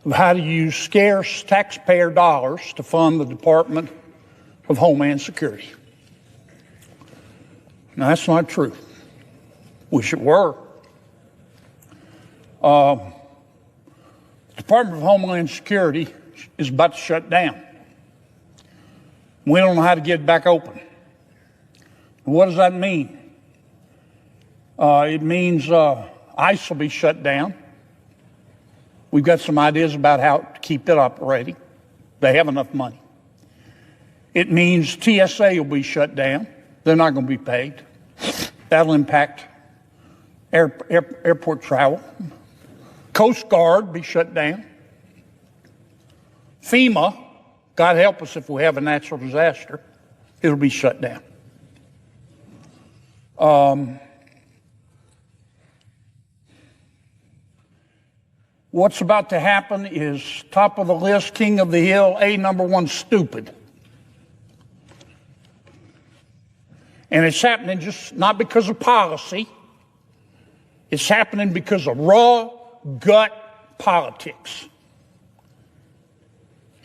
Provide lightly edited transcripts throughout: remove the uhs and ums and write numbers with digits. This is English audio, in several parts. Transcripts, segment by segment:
of how to use scarce taxpayer dollars to fund the Department of Homeland Security. Now, that's not true. Wish it were. The Department of Homeland Security is about to shut down. We don't know how to get it back open. What does that mean? It means ICE will be shut down. We've got some ideas about how to keep it operating. They have enough money. It means TSA will be shut down. They're not going to be paid. That'll impact airport travel. Coast Guard be shut down. FEMA, God help us if we have a natural disaster, it'll be shut down. What's about to happen is top of the list, king of the hill, number one, stupid. And it's happening just not because of policy. It's happening because of raw gut politics.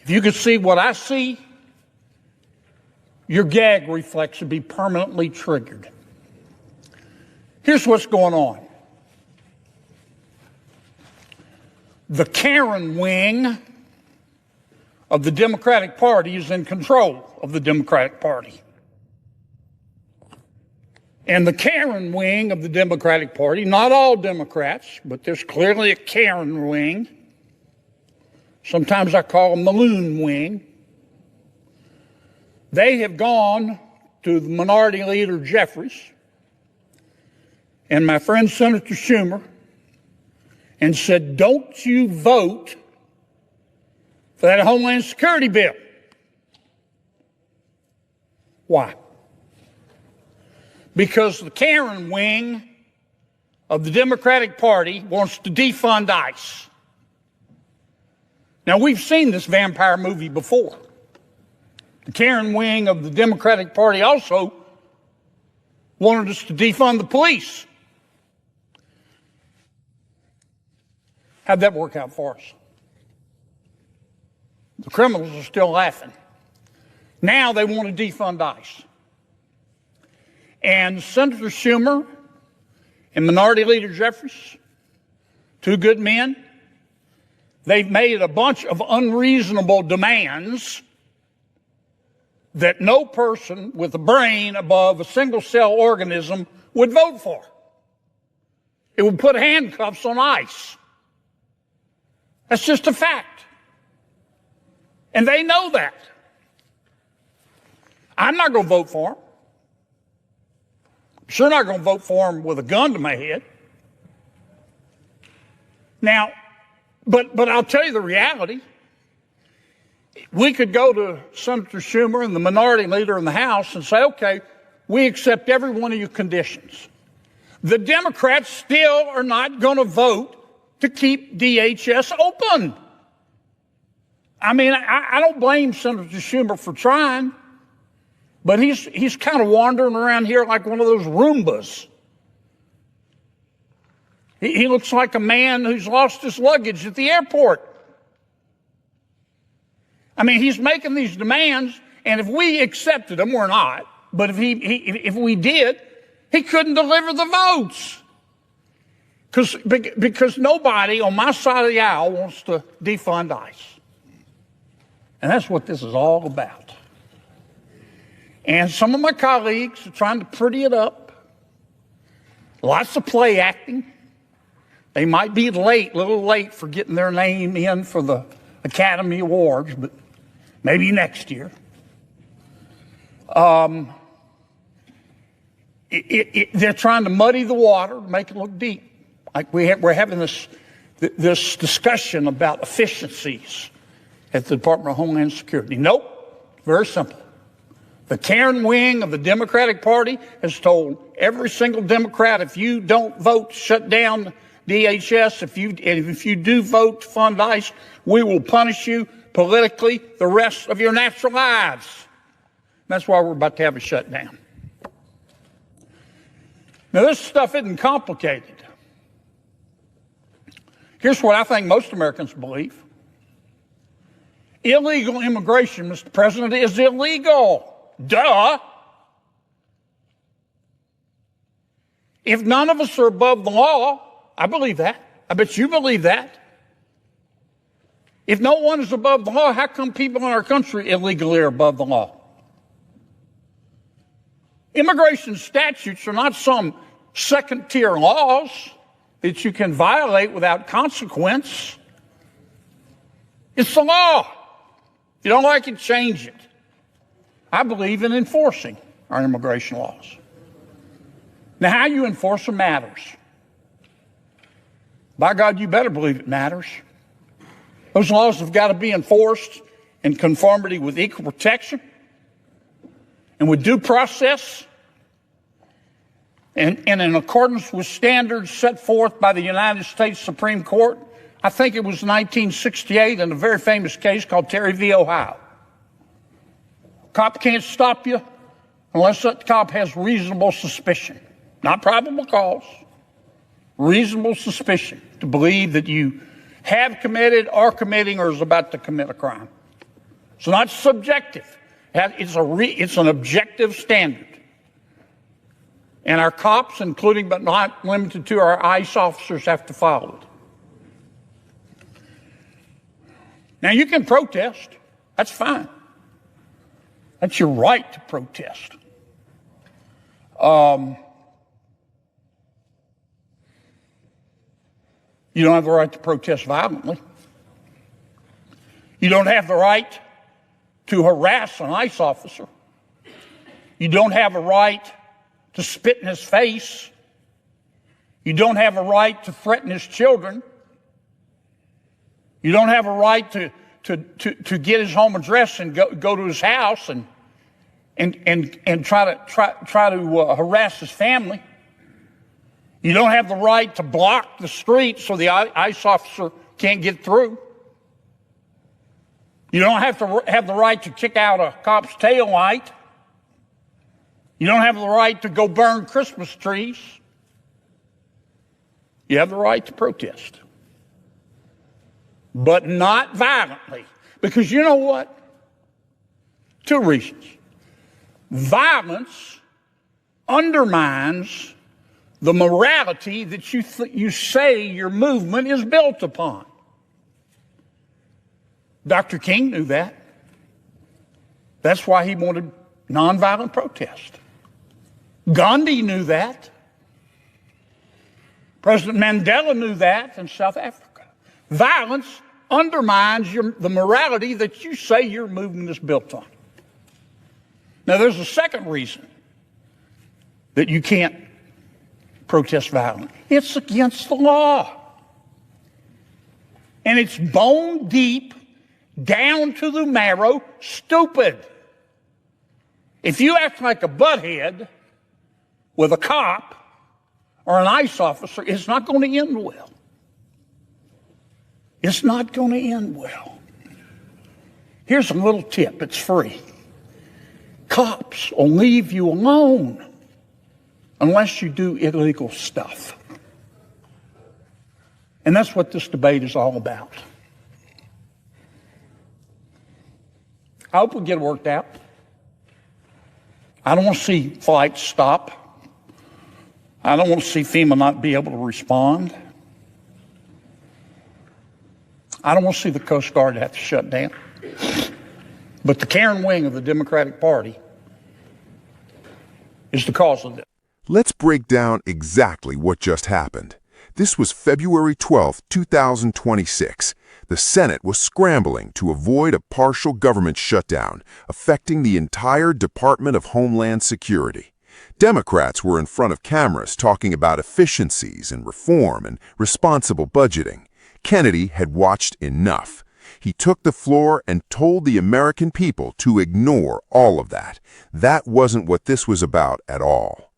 If you could see what I see, your gag reflex would be permanently triggered. Here's what's going on. The Karen wing of the Democratic Party is in control of the Democratic Party. And the Karen wing of the Democratic Party, not all Democrats, but there's clearly a Karen wing. Sometimes I call them the loon wing. They have gone to the Minority Leader Jeffries and my friend Senator Schumer and said, don't you vote for that Homeland Security bill. Why? Because the Karen wing of the Democratic Party wants to defund ICE. Now, we've seen this vampire movie before. The Karen wing of the Democratic Party also wanted us to defund the police. How'd that work out for us? The criminals are still laughing. Now they want to defund ICE. And Senator Schumer and Minority Leader Jeffries, two good men, they've made a bunch of unreasonable demands that no person with a brain above a single-cell organism would vote for. It would put handcuffs on ICE. That's just a fact. And they know that. I'm not going to vote for them. Sure not going to vote for them with a gun to my head. Now, but I'll tell you the reality. We could go to Senator Schumer and the Minority Leader in the House and say, okay, we accept every one of your conditions. The Democrats still are not going to vote to keep DHS open. I mean, I don't blame Senator Schumer for trying, but he's kind of wandering around here like one of those Roombas. He looks like a man who's lost his luggage at the airport. I mean, he's making these demands, and if we accepted them, we're not, but if we did, he couldn't deliver the votes. Because nobody on my side of the aisle wants to defund ICE. And that's what this is all about. And some of my colleagues are trying to pretty it up. Lots of play acting. They might be late, a little late for getting their name in for the Academy Awards, but maybe next year. They're trying to muddy the water, make it look deep. Like we're having this discussion about efficiencies at the Department of Homeland Security. Nope, very simple. The Karen wing of the Democratic Party has told every single Democrat, if you don't vote to shut down DHS, if you do vote to fund ICE, we will punish you politically the rest of your natural lives. That's why we're about to have a shutdown. Now, this stuff isn't complicated. Here's what I think most Americans believe. Illegal immigration, Mr. President, is illegal. Duh. If none of us are above the law, I believe that. I bet you believe that. If no one is above the law, how come people in our country illegally are above the law? Immigration statutes are not some second-tier laws that you can violate without consequence. It's the law. If you don't like it, change it. I believe in enforcing our immigration laws. Now, how you enforce them matters. By God, you better believe it matters. Those laws have got to be enforced in conformity with equal protection and with due process and in accordance with standards set forth by the United States Supreme Court. I think it was 1968 in a very famous case called Terry v. Ohio. Cop can't stop you unless that cop has reasonable suspicion, not probable cause, reasonable suspicion to believe that you have committed, are committing, or is about to commit a crime. It's not subjective. It's an objective standard. And our cops, including but not limited to our ICE officers, have to follow it. Now, you can protest. That's fine. That's your right to protest. You don't have the right to protest violently. You don't have the right to harass an ICE officer. You don't have a right to spit in his face. You don't have a right to threaten his children. You don't have a right to get his home address and go to his house and try to harass his family. You don't have the right to block the street so the ICE officer can't get through. You don't have the right to kick out a cop's tail light. You don't have the right to go burn Christmas trees. You have the right to protest, but not violently. Because you know what? Two reasons. Violence undermines the morality that you say your movement is built upon. Dr. King knew that. That's why he wanted nonviolent protest. Gandhi knew that. President Mandela knew that in South Africa. Violence undermines the morality that you say your movement is built on. Now, there's a second reason that you can't protest violently. It's against the law. And it's bone deep, down to the marrow, stupid. If you act like a butthead with a cop or an ICE officer, it's not going to end well. It's not going to end well. Here's a little tip. It's free. Cops will leave you alone unless you do illegal stuff. And that's what this debate is all about. I hope we get it worked out. I don't want to see flights stop. I don't want to see FEMA not be able to respond. I don't want to see the Coast Guard have to shut down. But the Karen wing of the Democratic Party is the cause of this. Let's break down exactly what just happened. This was February 12, 2026. The Senate was scrambling to avoid a partial government shutdown, affecting the entire Department of Homeland Security. Democrats were in front of cameras talking about efficiencies and reform and responsible budgeting. Kennedy had watched enough. He took the floor and told the American people to ignore all of that. That wasn't what this was about at all.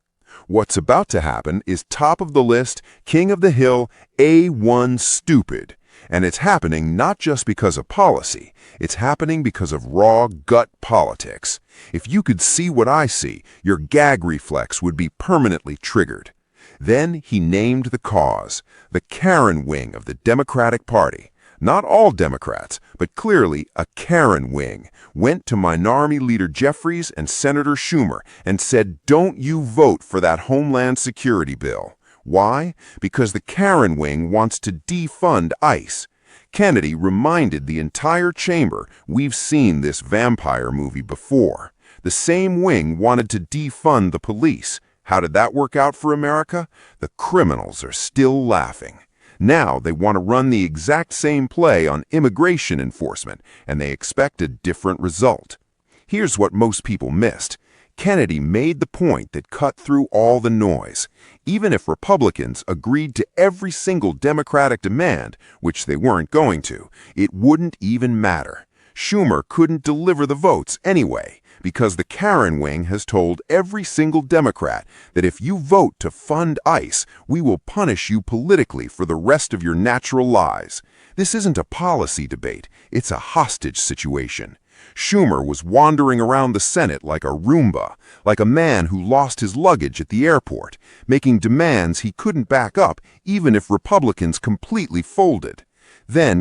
What's about to happen is top of the list, king of the hill, A1 stupid. And it's happening not just because of policy. It's happening because of raw gut politics. If you could see what I see, your gag reflex would be permanently triggered. Then he named the cause, the Karen wing of the Democratic Party. Not all Democrats, but clearly a Karen wing, went to Minority Leader Jeffries and Senator Schumer and said, "Don't you vote for that Homeland Security bill." Why? Because the Karen wing wants to defund ICE. Kennedy reminded the entire chamber, we've seen this vampire movie before. The same wing wanted to defund the police. How did that work out for America? The criminals are still laughing. Now they want to run the exact same play on immigration enforcement, and they expect a different result. Here's what most people missed. Kennedy made the point that cut through all the noise. Even if Republicans agreed to every single Democratic demand, which they weren't going to, it wouldn't even matter. Schumer couldn't deliver the votes anyway, because the Karen wing has told every single Democrat that if you vote to fund ICE, we will punish you politically for the rest of your natural lives. This isn't a policy debate, it's a hostage situation. Schumer was wandering around the Senate like a Roomba, like a man who lost his luggage at the airport, making demands he couldn't back up even if Republicans completely folded. Then